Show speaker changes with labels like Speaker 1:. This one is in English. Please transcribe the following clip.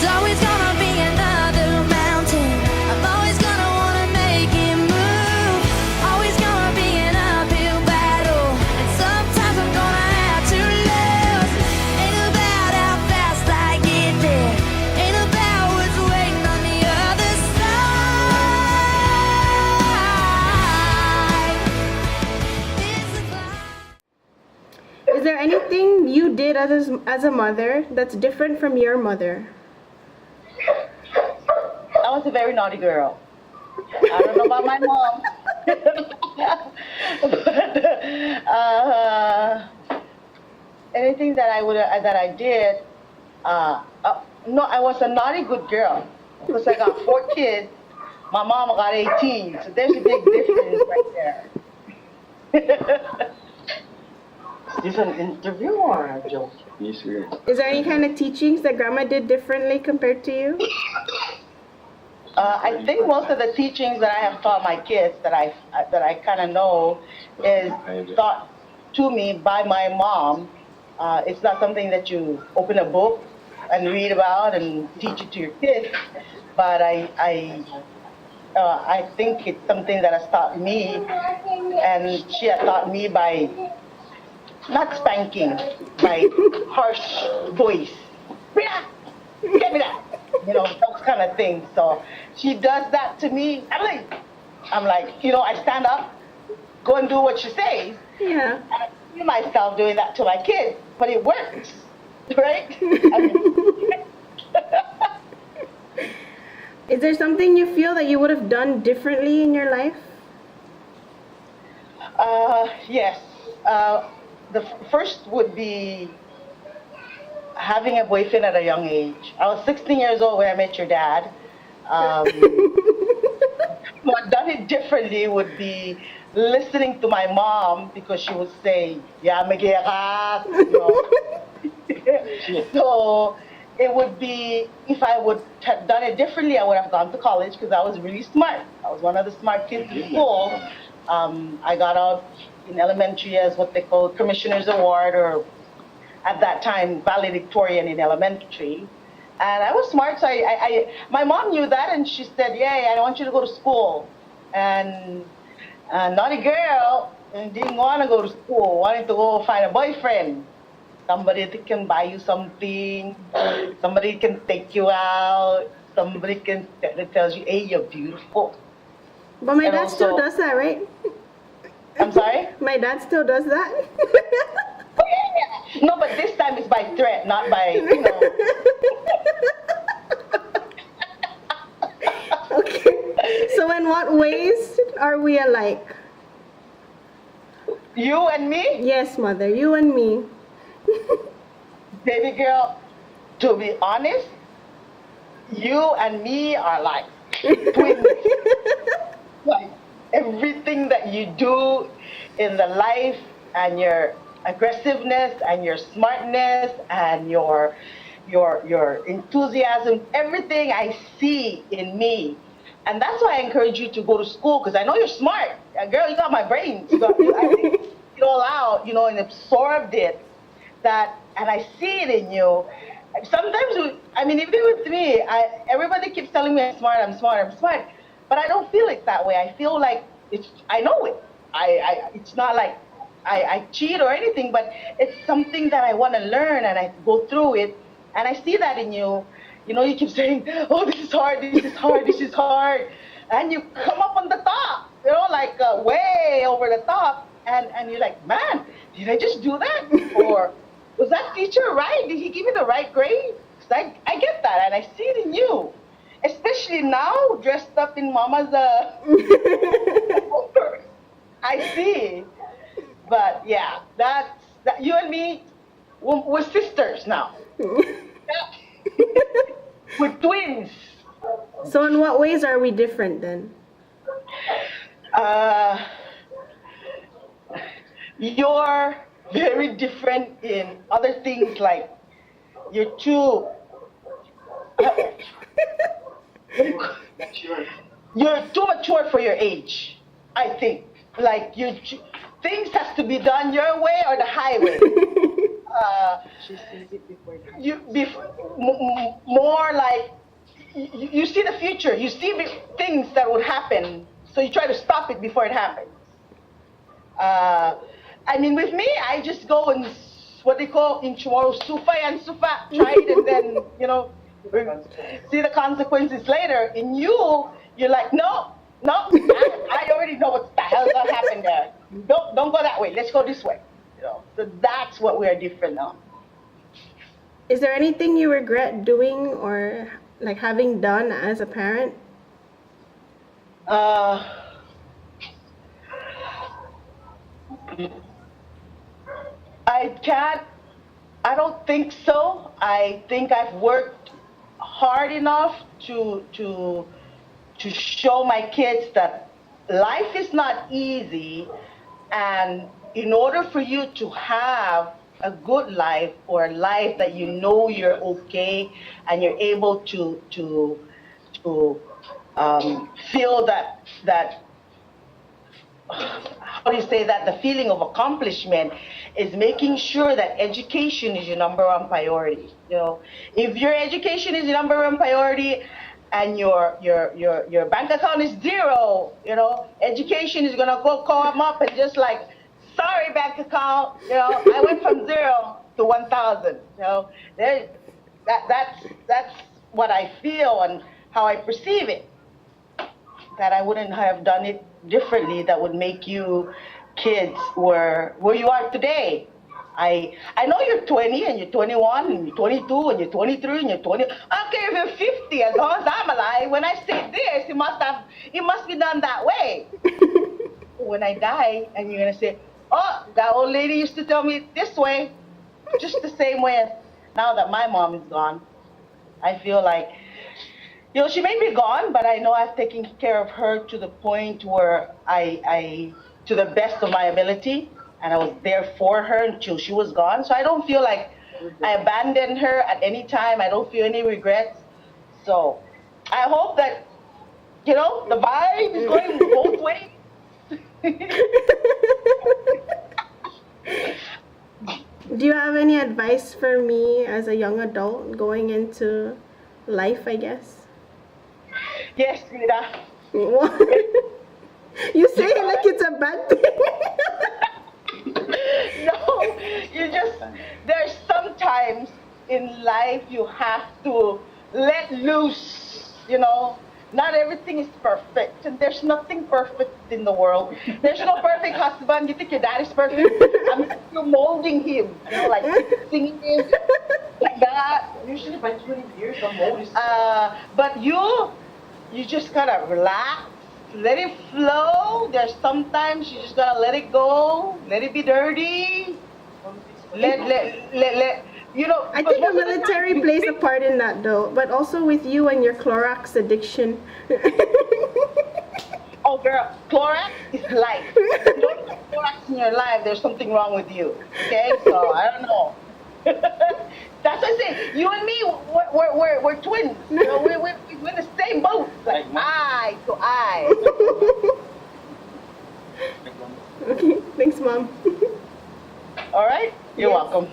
Speaker 1: always gonna be another mountain. I'm always gonna wanna make it move. Always gonna be an uphill battle, and sometimes I'm gonna have to lose. Ain't about how fast I get there, ain't about what's waiting on the other side. It's a climb.
Speaker 2: Is there anything you did as a mother that's different from your mother?
Speaker 3: I was a very naughty girl. I don't know about my mom. But anything that I did, no, I was a naughty good girl because I got 4 kids. My mom got 18, so there's a big difference right there.
Speaker 4: Is this an interview or a joke?
Speaker 5: Yes, sir.
Speaker 2: Is there any kind of teachings that grandma did differently compared to you?
Speaker 3: I think most of the teachings that I have taught my kids that I kind of know is taught to me by my mom. It's not something that you open a book and read about and teach it to your kids, but I think it's something that has taught me, and she had taught me by not spanking, by harsh voice. Rita, get me that. You know, those kind of things. So she does that to me. I'm like, you know, I stand up, go and do what she says.
Speaker 2: Yeah.
Speaker 3: And I see myself doing that to my kids, but it works, right?
Speaker 2: Is there something you feel that you would have done differently in your life?
Speaker 3: Yes. The first would be having a boyfriend at a young age. I was 16 years old when I met your dad. What done it differently would be listening to my mom, because she would say, "Yeah, magyakas," you know. So it would be, if I would have done it differently, I would have gone to college because I was really smart. I was one of the smart kids in school. I got out in elementary as what they call Commissioner's Award, or at that time valedictorian in elementary. And I was smart, so my mom knew that, and she said, "Yeah, I want you to go to school." And naughty girl didn't want to go to school, wanted to go find a boyfriend, somebody that can buy you something, somebody can take you out, somebody that tells you, "Hey, you're beautiful."
Speaker 2: But my
Speaker 3: And
Speaker 2: dad still
Speaker 3: also-
Speaker 2: does that, right?
Speaker 3: I'm sorry?
Speaker 2: My dad still does that.
Speaker 3: Oh, yeah. No, but this time it's by threat, not by, you know.
Speaker 2: Okay. So in what ways are we alike?
Speaker 3: You and me,
Speaker 2: Yes, mother, you and me.
Speaker 3: baby girl, to be honest, you and me are like twins. Like everything that you do in the life, and your aggressiveness and your smartness and your enthusiasm, everything I see in me. And that's why I encourage you to go to school, because I know you're smart. Girl, you got my brains. I think it all out, you know, and absorbed it. And I see it in you. Sometimes, even with me, everybody keeps telling me I'm smart. But I don't feel it that way. I feel like I know it. It's not like I cheat or anything, but it's something that I want to learn, and I go through it, and I see that in you. You know, you keep saying, "Oh, this is hard, and you come up on the top, you know, like way over the top, and you're like, "Man, did I just do that? Or was that teacher right? Did he give me the right grade?" 'Cause I get that, and I see it in you. Especially now, dressed up in Mama's I see. But yeah, that you and me, we're sisters now. We're twins.
Speaker 2: So in what ways are we different then?
Speaker 3: You're very different in other things, like you're too you're too mature for your age, I think. Like things has to be done your way or the highway.
Speaker 4: She sees it before the
Speaker 3: more like you see the future. You see things that would happen, so you try to stop it before it happens. I mean, with me, I just go and what they call in tomorrow, sufa and sufa, try it, and then see the consequences later. In you, you're like, no, I already know what the hell's gonna happen there. Don't go that way. Let's go this way. So that's what we are different now.
Speaker 2: Is there anything you regret doing or like having done as a parent?
Speaker 3: I don't think so. I think I've worked hard enough to show my kids that life is not easy, and in order for you to have a good life or a life that you know you're okay and you're able to feel that how do you say that, the feeling of accomplishment, is making sure that education is your number one priority. If your education is your number one priority and your bank account is zero, education is gonna come up and just like, sorry, bank account, I went from 0 to 1,000. That's what I feel and how I perceive it. That I wouldn't have done it differently. That would make you kids where you are today. I know you're 20 and you're 21 and you're 22 and you're 23 and you're 20. I don't care if you're 50. As long as I'm alive, when I say this, it must be done that way. When I die, and you're gonna say, oh, that old lady used to tell me this way, just the same way as now that my mom is gone. I feel like, she may be gone, but I know I've taken care of her to the point where I to the best of my ability, and I was there for her until she was gone. So I don't feel like I abandoned her at any time. I don't feel any regrets. So I hope that, the vibe is going both ways.
Speaker 2: Do you have any advice for me as a young adult going into life, I guess?
Speaker 3: Yes, Rita.
Speaker 2: What? You say it like it's a bad thing.
Speaker 3: No, there's sometimes in life you have to let loose, Not everything is perfect, and there's nothing perfect in the world. There's no perfect husband. You think your dad is perfect? You're molding him, like singing him like that.
Speaker 4: Usually by 20 years, the mold is...
Speaker 3: But you just gotta relax, let it flow. There's sometimes you just gotta let it go, let it be dirty.
Speaker 2: I think the military plays a part in that though, but also with you and your Clorox addiction.
Speaker 3: Oh girl, Clorox is life. If you don't have Clorox in your life, there's something wrong with you. Okay, so I don't know. That's what I say. You and me, we're twins. We're in the same boat, like eye to eye.
Speaker 2: Okay, thanks, Mom.
Speaker 3: All right, you're welcome.